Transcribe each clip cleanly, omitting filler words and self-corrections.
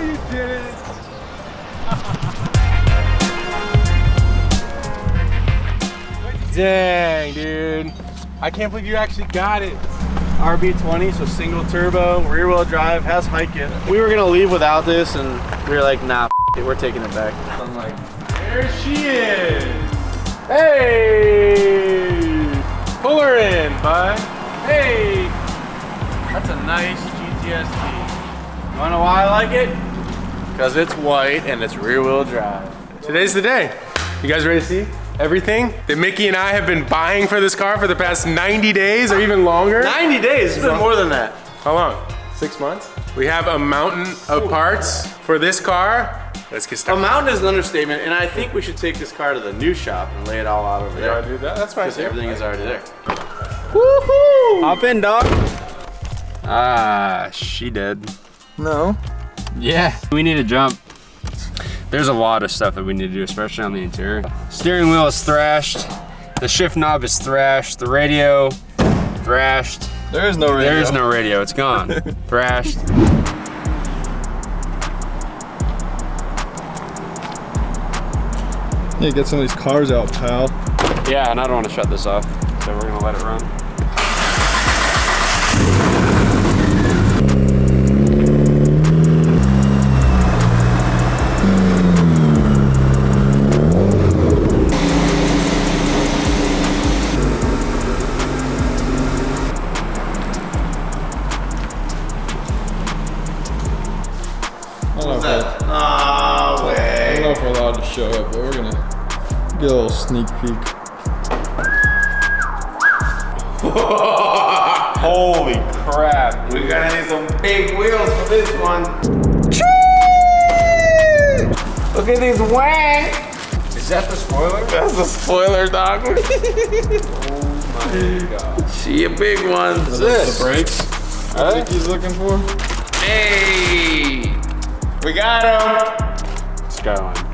you did it. Dang, dude. I can't believe you actually got it. RB20, so single turbo, rear wheel drive, has hike it. We were gonna leave without this and we were like, nah, it, we're taking it back. I'm like, there she is. Hey, pull her in, bud. Hey, that's a nice GTS-T. You wanna know why I like it? Because it's white and it's rear wheel drive. Today's the day. You guys ready to see everything that Mickey and I have been buying for this car for the past 90 days or even longer? 90 days, it's been more than that. How long? 6 months? We have a mountain of parts for this car. Let's get started. A mountain is an understatement, and I think we should take this car to the new shop and lay it all out over there. You wanna do that? That's fine. Because everything is already there. Woohoo! Hop in, dog. Ah, she did. No. Yeah, we need to jump. There's a lot of stuff that we need to do, especially on the interior. Steering wheel is thrashed. The shift knob is thrashed. The radio, thrashed. There is no radio. There is no radio, it's gone. Thrashed. Yeah, get some of these cars out, pal. Yeah, and I don't want to shut this off, so we're gonna let it run. Show up, but we're gonna get a little sneak peek. Holy crap. We're gonna need some big wheels for this one. Look at these wings. Is that the spoiler? That's the spoiler, dog. Oh my god. See a big one. What's this? The brakes I think he's looking for. Hey, we got him. Skyline.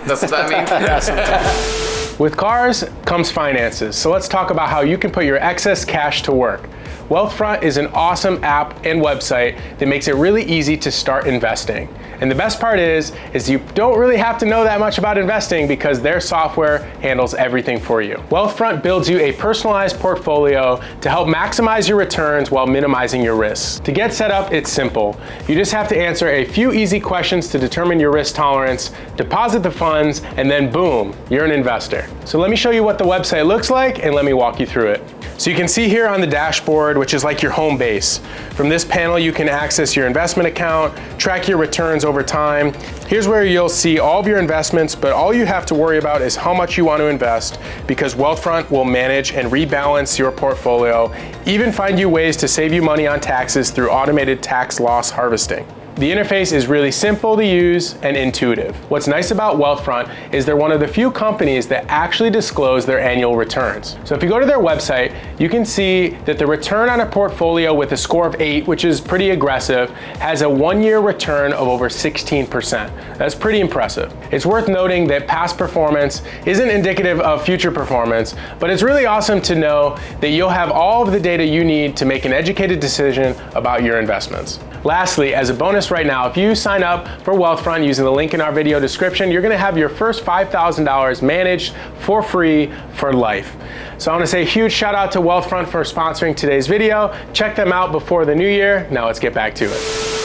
That's what that means. With cars comes finances, so let's talk about how you can put your excess cash to work. Wealthfront is an awesome app and website that makes it really easy to start investing. And the best part is you don't really have to know that much about investing because their software handles everything for you. Wealthfront builds you a personalized portfolio to help maximize your returns while minimizing your risks. To get set up, it's simple. You just have to answer a few easy questions to determine your risk tolerance, deposit the funds, and then boom, you're an investor. So let me show you what the website looks like and let me walk you through it. So you can see here on the dashboard, which is like your home base. From this panel, you can access your investment account, track your returns over time. Here's where you'll see all of your investments, but all you have to worry about is how much you want to invest because Wealthfront will manage and rebalance your portfolio, even find you ways to save you money on taxes through automated tax loss harvesting. The interface is really simple to use and intuitive. What's nice about Wealthfront is they're one of the few companies that actually disclose their annual returns. So if you go to their website, you can see that the return on a portfolio with a score of 8, which is pretty aggressive, has a 1-year return of over 16%. That's pretty impressive. It's worth noting that past performance isn't indicative of future performance, but it's really awesome to know that you'll have all of the data you need to make an educated decision about your investments. Lastly, as a bonus right now, if you sign up for Wealthfront using the link in our video description, you're gonna have your first $5,000 managed for free for life. So I wanna say a huge shout out to Wealthfront for sponsoring today's video. Check them out before the new year. Now let's get back to it.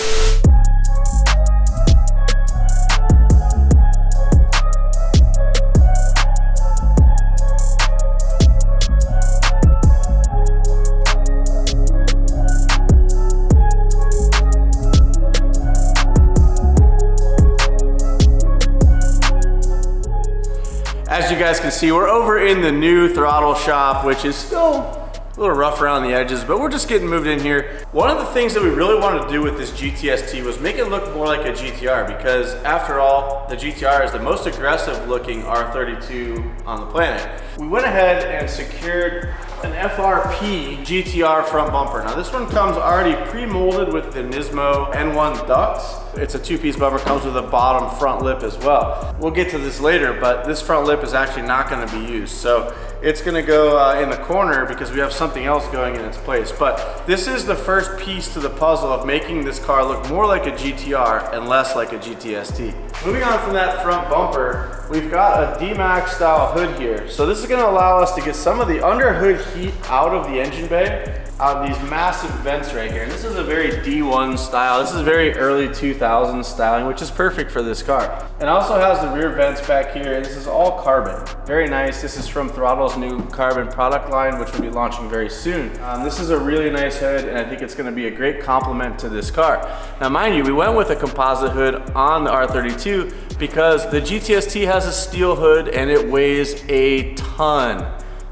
As you guys can see, we're over in the new Throtl shop, which is still a little rough around the edges, but we're just getting moved in here. One of the things that we really wanted to do with this GTS-T was make it look more like a GTR, because after all, the GTR is the most aggressive looking R32 on the planet. We went ahead and secured an Frp Gtr Front Bumper. Now this one comes already pre-molded with the Nismo N1 ducts. It's a 2-piece bumper, comes with a bottom front lip as well. We'll get to this later, but this front lip is actually not gonna be used. So it's gonna go in the corner because we have something else going in its place. But this is the first piece to the puzzle of making this car look more like a GTR and less like a GTS-T. Moving on from that front bumper, we've got a D-Max style hood here. So this is gonna allow us to get some of the under hood heat out of the engine bay, out of these massive vents right here. And this is a very D1 style. This is very early 2000s styling, which is perfect for this car. It also has the rear vents back here, and this is all carbon. Very nice. This is from Throtl's new carbon product line, which will be launching very soon. This is a really nice hood, and I think it's gonna be a great complement to this car. Now, mind you, we went with a composite hood on the R32 because the GTS-T has a steel hood and it weighs a ton.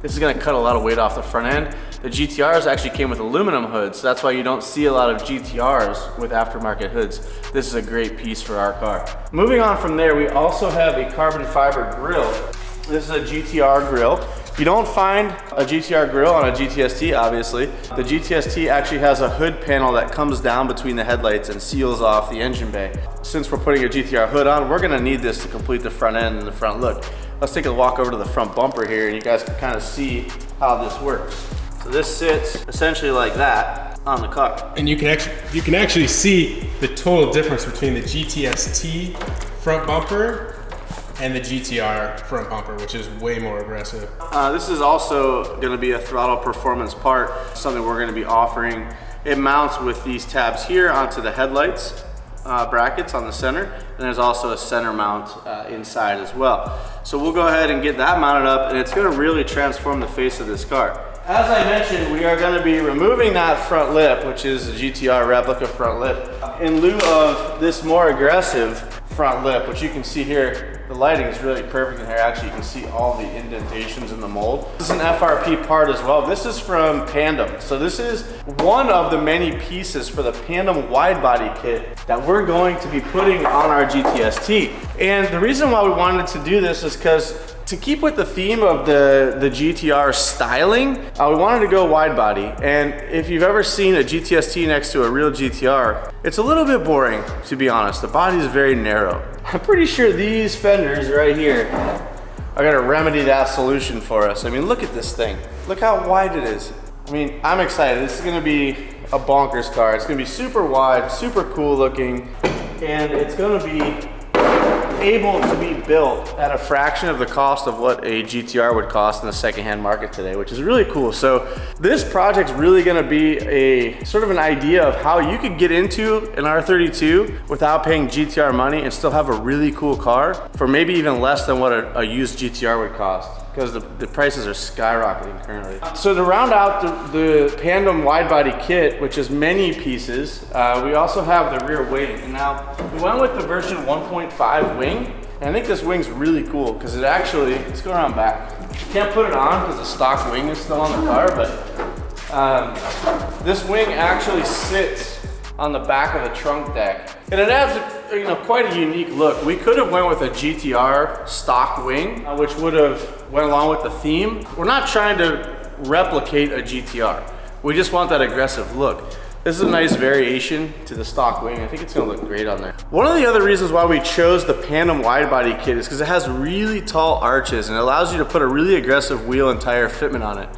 This is gonna cut a lot of weight off the front end. The GTRs actually came with aluminum hoods, so that's why you don't see a lot of GTRs with aftermarket hoods. This is a great piece for our car. Moving on from there, we also have a carbon fiber grille. This is a GTR grille. You don't find a GTR grille on a GTS-T, obviously. The GTS-T actually has a hood panel that comes down between the headlights and seals off the engine bay. Since we're putting a GTR hood on, we're gonna need this to complete the front end and the front look. Let's take a walk over to the front bumper here and you guys can kind of see how this works. So this sits essentially like that on the car. And you can actually see the total difference between the GTS-T front bumper and the GTR front bumper, which is way more aggressive. This is also gonna be a Throtl performance part, something we're gonna be offering. It mounts with these tabs here onto the headlights brackets on the center, and there's also a center mount inside as well. So we'll go ahead and get that mounted up, and it's gonna really transform the face of this car. As I mentioned, we are gonna be removing that front lip, which is a GTR replica front lip, in lieu of this more aggressive front lip, which you can see here. The lighting is really perfect in here. Actually, you can see all the indentations in the mold. This is an FRP part as well. This is from Pandem. So this is one of the many pieces for the Pandem wide body kit that we're going to be putting on our GTS-T. And the reason why we wanted to do this is because to keep with the theme of the GTR styling, we wanted to go wide body. And if you've ever seen a GTS-T next to a real GTR, it's a little bit boring, to be honest. The body is very narrow. I'm pretty sure these fenders right here are gonna remedy that solution for us. I mean, look at this thing. Look how wide it is. I mean, I'm excited. This is gonna be a bonkers car. It's gonna be super wide, super cool looking, and it's gonna be able to be built at a fraction of the cost of what a GTR would cost in the secondhand market today, which is really cool. So this project's really gonna be a sort of an idea of how you could get into an R32 without paying GTR money and still have a really cool car for maybe even less than what a used GTR would cost, because the prices are skyrocketing currently. So to round out the Pandem wide body kit, which is many pieces, we also have the rear wing. And now we went with the version 1.5 wing. And I think this wing's really cool because it actually, let's go around back. You can't put it on because the stock wing is still on the car, but this wing actually sits on the back of the trunk deck. And it adds quite a unique look. We could have went with a GTR stock wing, which would have went along with the theme. We're not trying to replicate a GTR. We just want that aggressive look. This is a nice variation to the stock wing. I think it's gonna look great on there. One of the other reasons why we chose the Pandem wide body kit is because it has really tall arches and it allows you to put a really aggressive wheel and tire fitment on it.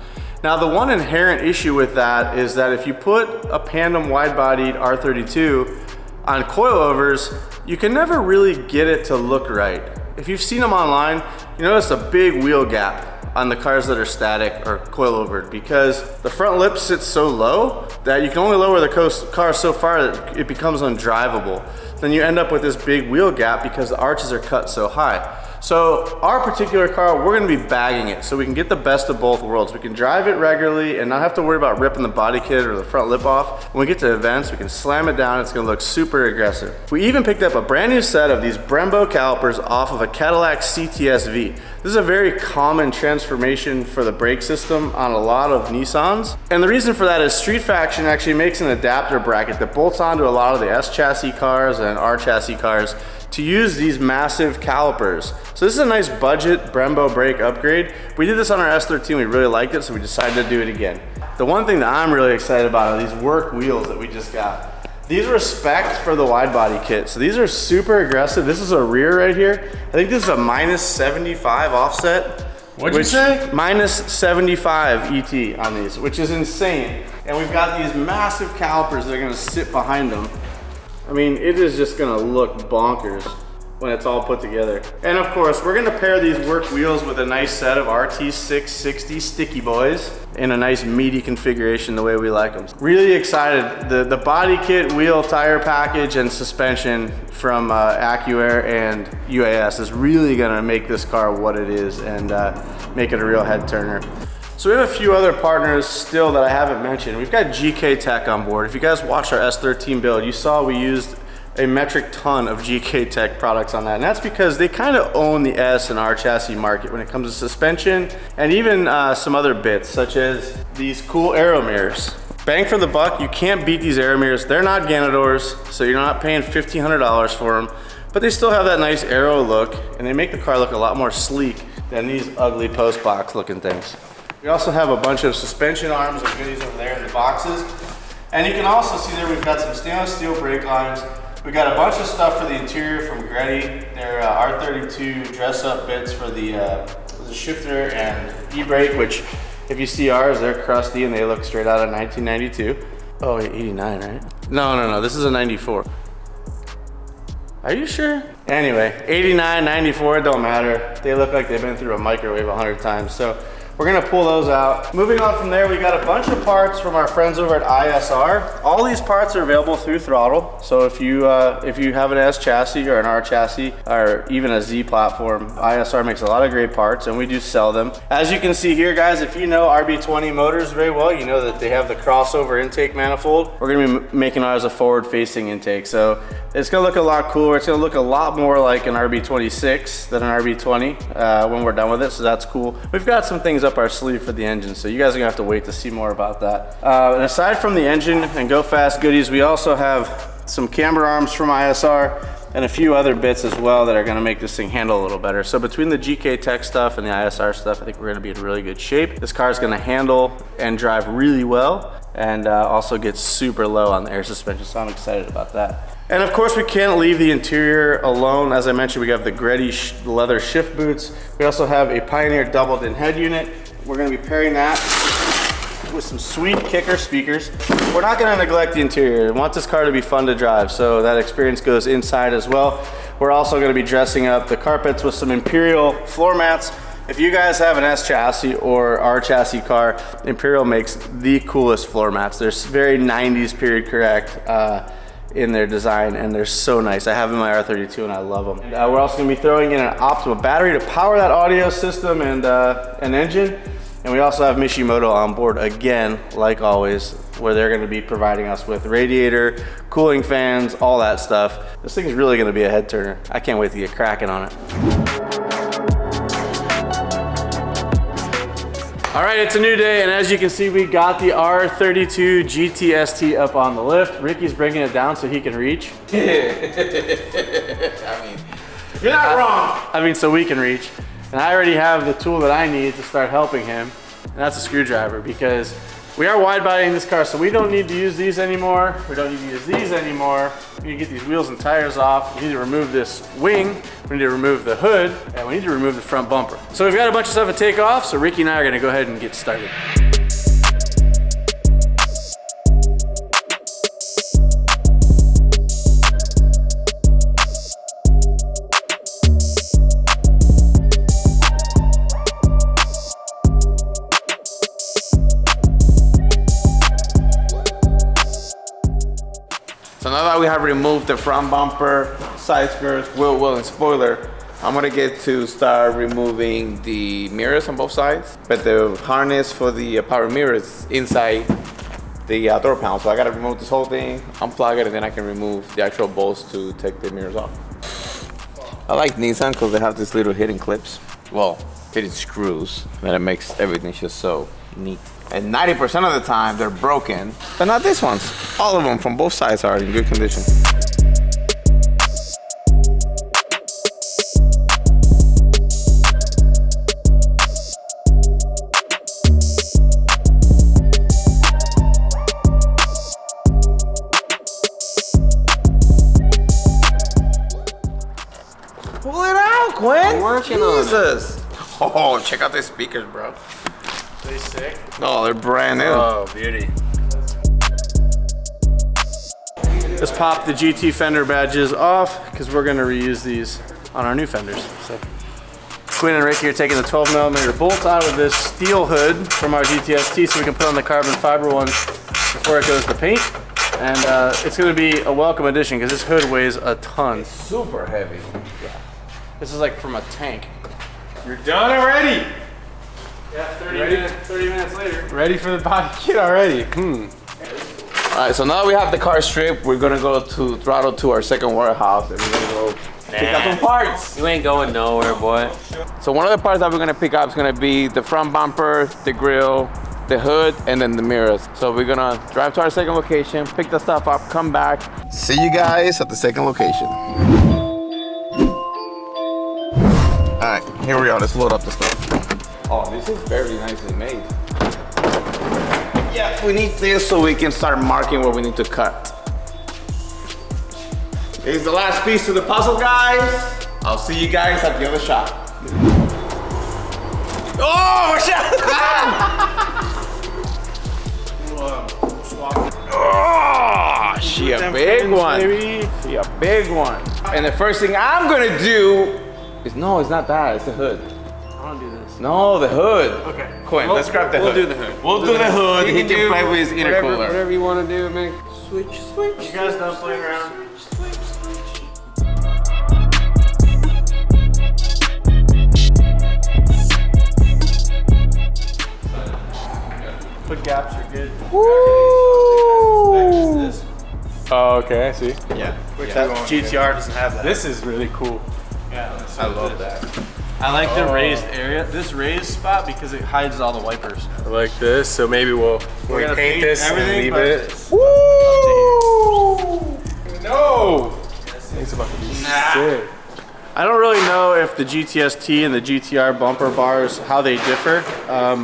Now, the one inherent issue with that is that if you put a Pandem wide bodied R32 on coilovers, you can never really get it to look right. If you've seen them online, you notice a big wheel gap on the cars that are static or coilovered because the front lip sits so low that you can only lower the car so far that it becomes undrivable. Then you end up with this big wheel gap because the arches are cut so high. So our particular car, we're gonna be bagging it so we can get the best of both worlds. We can drive it regularly and not have to worry about ripping the body kit or the front lip off. When we get to events, we can slam it down. It's gonna look super aggressive. We even picked up a brand new set of these Brembo calipers off of a Cadillac CTS-V. This is a very common transformation for the brake system on a lot of Nissans. And the reason for that is Street Faction actually makes an adapter bracket that bolts onto a lot of the S chassis cars and R chassis cars to use these massive calipers. So this is a nice budget Brembo brake upgrade. We did this on our S13, we really liked it, so we decided to do it again. The one thing that I'm really excited about are these work wheels that we just got. These are spec'd for the wide body kit. So these are super aggressive. This is a rear right here. I think this is a -75 offset. What'd you say? Minus 75 ET on these, which is insane. And we've got these massive calipers that are gonna sit behind them. I mean, it is just gonna look bonkers when it's all put together. And of course, we're gonna pair these work wheels with a nice set of RT660 sticky boys in a nice meaty configuration the way we like them. Really excited. The body kit, wheel, tire package, and suspension from AccuAir and UAS is really gonna make this car what it is and make it a real head turner. So we have a few other partners still that I haven't mentioned. We've got GK Tech on board. If you guys watched our S13 build, you saw we used a metric ton of GK Tech products on that. And that's because they kind of own the S and R chassis market when it comes to suspension and even some other bits, such as these cool Aero mirrors. Bang for the buck, you can't beat these Aero mirrors. They're not Ganadors, so you're not paying $1,500 for them, but they still have that nice Aero look, and they make the car look a lot more sleek than these ugly post box looking things. We also have a bunch of suspension arms and goodies over there in the boxes. And you can also see there we've got some stainless steel brake lines. We've got a bunch of stuff for the interior from Gretty. They're R32 dress up bits for the shifter and e-brake, which if you see ours, they're crusty and they look straight out of 1992. Oh, 89, right? No, this is a 94. Are you sure? Anyway, 89, 94, it don't matter. They look like they've been through a microwave 100 times. So we're gonna pull those out. Moving on from there, we got a bunch of parts from our friends over at ISR. All these parts are available through Throtl. So if you have an S chassis or an R chassis or even a Z platform, ISR makes a lot of great parts and we do sell them. As you can see here, guys, if you know RB20 motors very well, you know that they have the crossover intake manifold. We're gonna be making ours a forward-facing intake. So it's gonna look a lot cooler. It's gonna look a lot more like an RB26 than an RB20 when we're done with it, so that's cool. We've got some things up our sleeve for the engine, so you guys are gonna have to wait to see more about that. And aside from the engine and go fast goodies, we also have some camber arms from ISR and a few other bits as well that are gonna make this thing handle a little better. So between the GK Tech stuff and the ISR stuff, I think we're gonna be in really good shape. This car is gonna handle and drive really well and also get super low on the air suspension, so I'm excited about that. And of course, we can't leave the interior alone. As I mentioned, we have the Gretty leather shift boots. We also have a Pioneer doubled-in head unit. We're gonna be pairing that with some sweet kicker speakers. We're not gonna neglect the interior. We want this car to be fun to drive, so that experience goes inside as well. We're also gonna be dressing up the carpets with some Imperial floor mats. If you guys have an S chassis or R chassis car, Imperial makes the coolest floor mats. They're very 90s period correct in their design, and they're so nice. I have them in my R32 and I love them. And, we're also gonna be throwing in an Optima battery to power that audio system and an engine. And we also have Mishimoto on board again, like always, where they're gonna be providing us with radiator, cooling fans, all that stuff. This thing is really gonna be a head turner. I can't wait to get cracking on it. All right, it's a new day, and as you can see, we got the R32 GTS-T up on the lift. Ricky's bringing it down so he can reach. I mean, you're not wrong. I mean, so we can reach. And I already have the tool that I need to start helping him, and that's a screwdriver, because we are wide bodying this car, so we don't need to use these anymore. We don't need to use these anymore. We need to get these wheels and tires off. We need to remove this wing. We need to remove the hood, and we need to remove the front bumper. So we've got a bunch of stuff to take off, so Ricky and I are gonna go ahead and get started. So now that we have removed the front bumper, side skirts, wheel well, and spoiler, I'm gonna get to start removing the mirrors on both sides. But the harness for the power mirrors inside the door panel. So I gotta remove this whole thing, unplug it, and then I can remove the actual bolts to take the mirrors off. I like Nissan because they have these little hidden clips. Well, hidden screws, and it makes everything just so neat. And 90% of the time they're broken, but not these ones. All of them from both sides are in good condition. Pull it out, Quinn. I'm working on it. Jesus. Oh, check out the speakers, bro. They sick? No, they're brand new. Oh, beauty. Let's pop the GT fender badges off because we're gonna reuse these on our new fenders. So Quinn and Ricky are taking the 12mm bolt out of this steel hood from our GTS-T so we can put on the carbon fiber one before it goes to paint. And it's gonna be a welcome addition because this hood weighs a ton. Super heavy. Yeah. This is like from a tank. You're done already. Yeah, 30 minutes later. Ready for the body kit already. All right, so now we have the car stripped. We're gonna go to Throtl to our second warehouse and we're gonna go pick up some parts. You ain't going nowhere, boy. So one of the parts that we're gonna pick up is gonna be the front bumper, the grille, the hood, and then the mirrors. So we're gonna drive to our second location, pick the stuff up, come back. See you guys at the second location. All right, here we are. Let's load up the stuff. Oh, this is very nicely made. Yeah, we need this so we can start marking where we need to cut. Here's the last piece to the puzzle, guys. I'll see you guys at the other shop. Oh, shit! Oh, she a big one. She a big one. And the first thing I'm gonna do is, no, it's not that, it's the hood. I want to do this. No, the hood. Okay. Quinn, let's grab the hood. We'll do the hood. We'll do the hood. He can play with his intercooler. Whatever you want to do, man. You guys done playing around? Put gaps are good. Oh, okay, I see. Yeah. That GTR doesn't have that. This is really cool. Yeah, I love that. I like the raised area, this raised spot because it hides all the wipers. I like this, so maybe we'll gonna paint this and everything leave but it. this. Woo! No! It's about to be sick. I don't really know if the GTS-T and the GTR bumper bars, how they differ.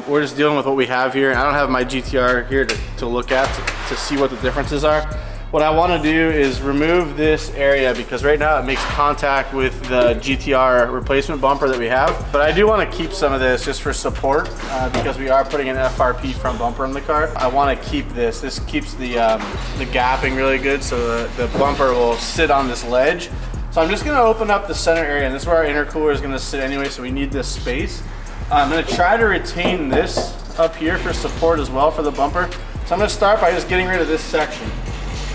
We're just dealing with what we have here. And I don't have my GTR here to look at to see what the differences are. What I want to do is remove this area because right now it makes contact with the GTR replacement bumper that we have. But I do want to keep some of this just for support because we are putting an FRP front bumper in the car. I want to keep this. This keeps the gapping really good so the bumper will sit on this ledge. So I'm just going to open up the center area, and this is where our intercooler is going to sit anyway, so we need this space. I'm going to try to retain this up here for support as well for the bumper. So I'm going to start by just getting rid of this section.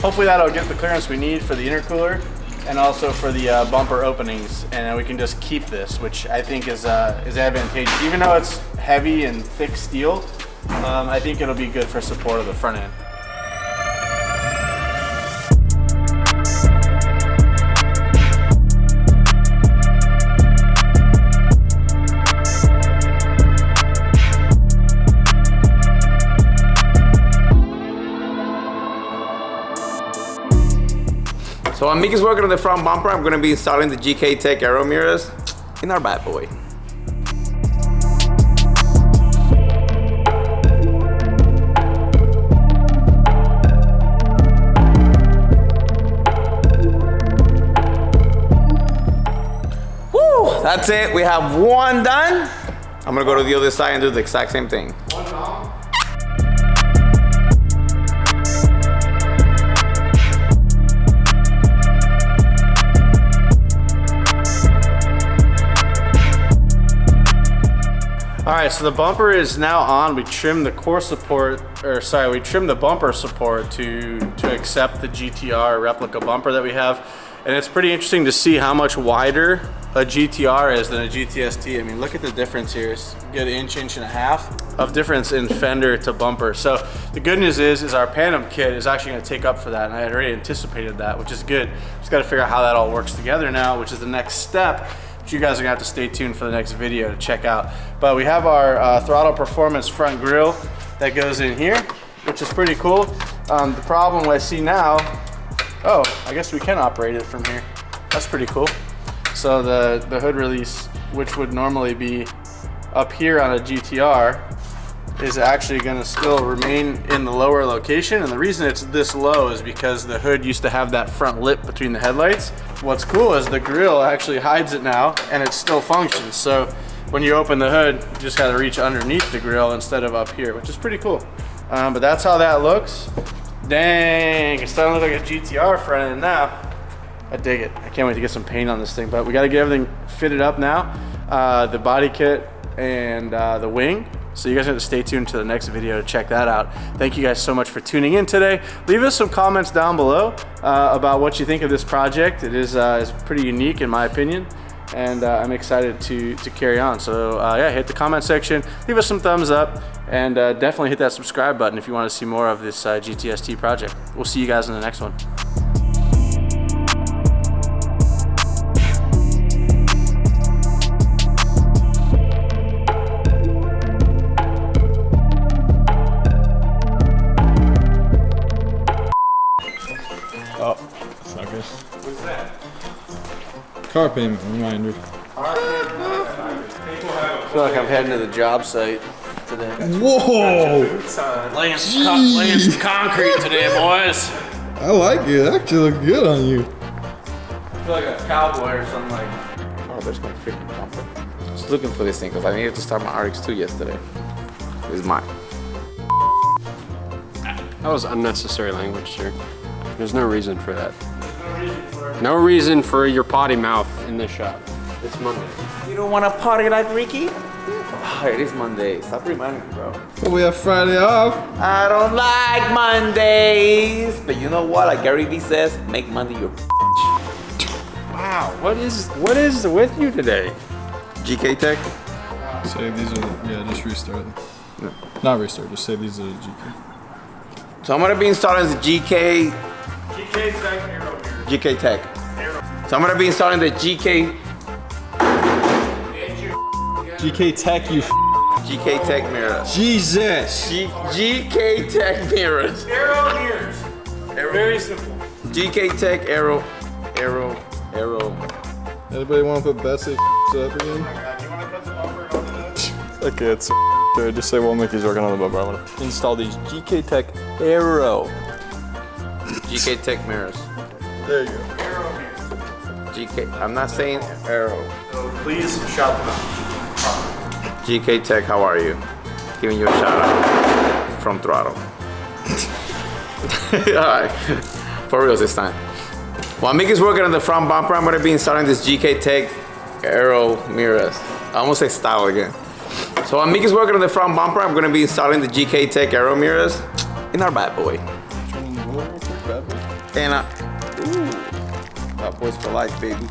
Hopefully that'll get the clearance we need for the intercooler and also for the bumper openings, and then we can just keep this, which I think is advantageous. Even though it's heavy and thick steel, I think it'll be good for support of the front end. So while Mickey's working on the front bumper, I'm gonna be installing the GK Tech Aero mirrors in our bad boy. Woo! That's it, we have one done. I'm gonna go to the other side and do the exact same thing. All right, so the bumper is now on. We trimmed the core support, we trimmed the bumper support to accept the GTR replica bumper that we have. And it's pretty interesting to see how much wider a GTR is than a GTS-T. I mean, look at the difference here. It's a good inch and a half of difference in fender to bumper. So the good news is our Phantom kit is actually gonna take up for that, and I had already anticipated that, which is good. Just gotta figure out how that all works together now, which is the next step. You guys are gonna have to stay tuned for the next video to check out. But we have our Throtl Performance front grille that goes in here, which is pretty cool. The problem I see now, oh, I guess we can operate it from here. That's pretty cool. So the hood release, which would normally be up here on a GTR, is actually gonna still remain in the lower location. And the reason it's this low is because the hood used to have that front lip between the headlights. What's cool is the grille actually hides it now and it still functions. So when you open the hood, you just gotta reach underneath the grill instead of up here, which is pretty cool. But that's how that looks. Dang, it's starting to look like a GTR front end now. I dig it. I can't wait to get some paint on this thing, but we gotta get everything fitted up now. The body kit and the wing. So you guys have to stay tuned to the next video to check that out. Thank you guys so much for tuning in today. Leave us some comments down below about what you think of this project. It is pretty unique in my opinion, and I'm excited to carry on. So yeah, hit the comment section, leave us some thumbs up, and definitely hit that subscribe button if you want to see more of this GTS-T project. We'll see you guys in the next one. Oh, suckers. What's that? Car payment reminder. I feel like I'm heading to the job site today. Whoa! Laying some concrete today, boys. I like it. It actually looks good on you. I feel like a cowboy or something like. Oh, there's my freaking bumper. I was looking for this thing because I needed to start my RX2 yesterday. This is mine. That was unnecessary language, sir. There's no reason for that. No reason for your potty mouth in this shop. It's Monday. You don't want to party like Ricky? Oh, it is Monday. Stop reminding me, bro. But we have Friday off. I don't like Mondays. But you know what? Like Gary Vee says, make Monday your Wow, what is with you today? GK Tech. Save these are, yeah, just restart them. No. Not restart, just save these are the GK. So I'm gonna be installing the GK Tech Aero mirror. GK Tech. So I'm gonna be installing the GK Tech, you GK Tech mirrors. Jesus! GK Tech mirrors. Aero mirrors. Very simple. GK Tech Aero. Anybody want to put Betsy up again? Do you want to put the bumper on the Okay, it's just say while Mickey's working on the bumper, I'm gonna install these GK Tech Aero. GK Tech mirrors. There you go. Aero mirrors? GK. I'm not saying Aero. So please shout them out. GK Tech, how are you? Giving you a shout out from Throtl. Alright, for real this time. While Mickey's working on the front bumper, I'm going to be installing this GK Tech Aero mirrors. I almost say style again. So while Mickey's working on the front bumper, I'm going to be installing the GK Tech Aero mirrors in our bad boy. And ooh, bad boys for life, baby.